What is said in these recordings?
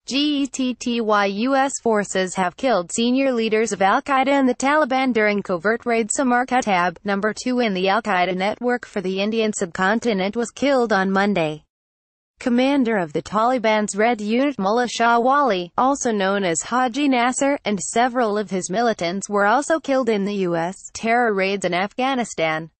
GETTYUS forces have killed senior leaders of al-qaeda and the Taliban during covert raidsOmar Khetab, number 2 in the al-Qaeda network for the Indian subcontinent, was killed on Monday. Commander of the Taliban's Red Unit Mullah Shah Wali, also known as Haji Nasser, and several of his militants were also killed in the U.S. terror raids in Afghanistan.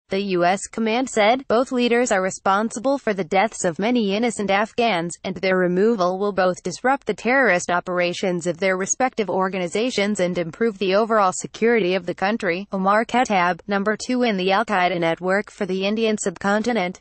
The U.S. command said, both leaders are responsible for the deaths of many innocent Afghans, and their removal will both disrupt the terrorist operations of their respective organizations and improve the overall security of the country. Omar Khetab, number 2 in the al-Qaeda network for the Indian subcontinent.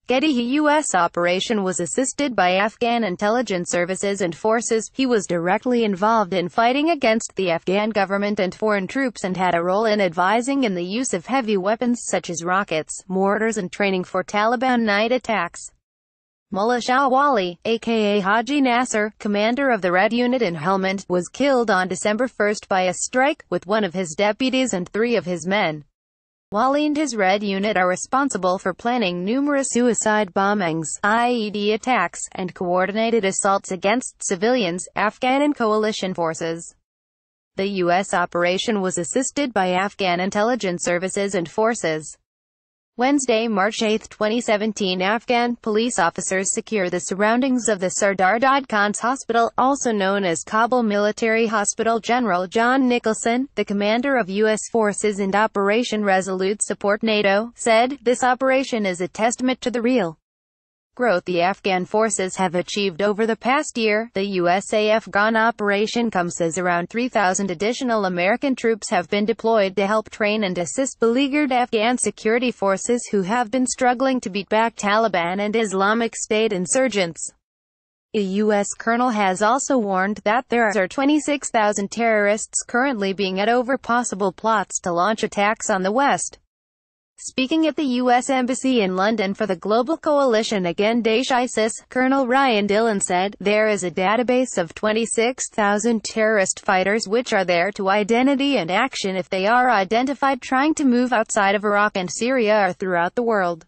GETTYUS operation was assisted by Afghan intelligence services and forces. He was directly involved in fighting against the Afghan government and foreign troops and had a role in advising in the use of heavy weapons such as rockets, mortars and training for Taliban night attacks. Mullah Shah Wali, aka Haji Nasser, commander of the Red Unit in Helmand, was killed on December 1 by a strike, with one of his deputies and 3 of his men. Wali and his Red Unit are responsible for planning numerous suicide bombings, IED attacks, and coordinated assaults against civilians, Afghan and coalition forces. The U.S. operation was assisted by Afghan intelligence services and forces. Wednesday, March 8, 2017, Afghan police officers secure the surroundings of the Sardar Daud Khan's hospital, also known as Kabul Military Hospital. General John Nicholson, the commander of U.S. forces in Operation Resolute Support NATO, said, "This operation is a testament to the real growth the Afghan forces have achieved over the past year." The USA-Afghan operation comes as around 3,000 additional American troops have been deployed to help train and assist beleaguered Afghan security forces who have been struggling to beat back Taliban and Islamic State insurgents. A U.S. colonel has also warned that there are 26,000 terrorists currently being at over possible plots to launch attacks on the West. Speaking at the U.S. Embassy in London for the Global Coalition Against Daesh ISIS, Colonel Ryan Dillon said, "There is a database of 26,000 terrorist fighters which are there to identity and action if they are identified trying to move outside of Iraq and Syria or throughout the world.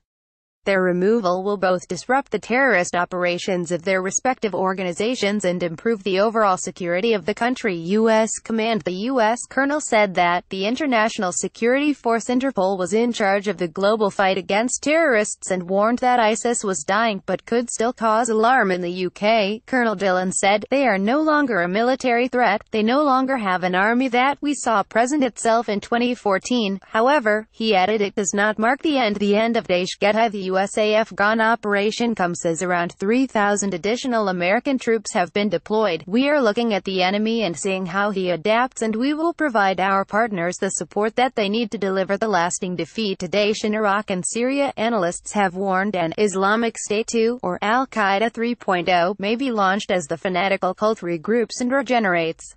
Their removal will both disrupt the terrorist operations of their respective organizations and improve the overall security of the country." U.S. Command. The U.S. colonel said that the International Security Force Interpol was in charge of the global fight against terrorists and warned that ISIS was dying but could still cause alarm in the UK. Colonel Dillon said, "They are no longer a military threat, they no longer have an army that we saw present itself in 2014. However," he added, "it does not mark the end of Daesh." The USA-Afghan operation comes as around 3,000 additional American troops have been deployed. "We are looking at the enemy and seeing how he adapts, and we will provide our partners the support that they need to deliver the lasting defeat to Daesh in Iraq and Syria." Analysts have warned an Islamic State 2, or al-Qaeda 3.0, may be launched as the fanatical cult regroups and regenerates.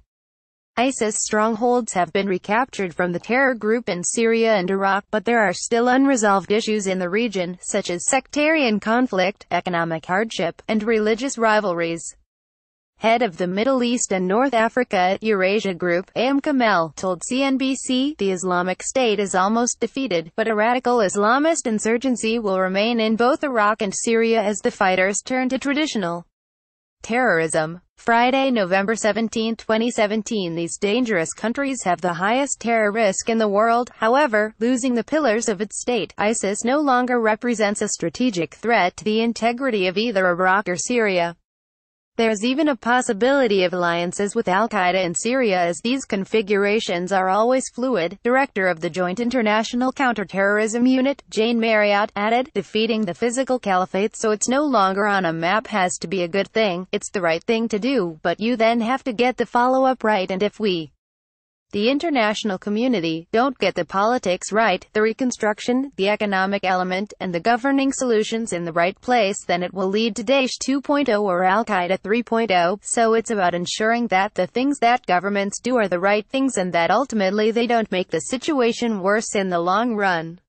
ISIS strongholds have been recaptured from the terror group in Syria and Iraq, but there are still unresolved issues in the region, such as sectarian conflict, economic hardship, and religious rivalries. Head of the Middle East and North Africa Eurasia Group, Kamel, told CNBC, "The Islamic State is almost defeated, but a radical Islamist insurgency will remain in both Iraq and Syria as the fighters turn to traditional terrorism." Friday, November 17, 2017. These dangerous countries have the highest terror risk in the world. However, losing the pillars of its state, ISIS no longer represents a strategic threat to the integrity of either Iraq or Syria. There's even a possibility of alliances with al-Qaeda in Syria, as these configurations are always fluid. Director of the Joint International Counterterrorism Unit, Jane Marriott, added, "Defeating the physical caliphate so it's no longer on a map has to be a good thing. It's the right thing to do, but you then have to get the follow-up right, and if we, the international community, don't get the politics right, the reconstruction, the economic element, and the governing solutions in the right place, then it will lead to Daesh 2.0 or al-Qaeda 3.0. So it's about ensuring that the things that governments do are the right things and that ultimately they don't make the situation worse in the long run."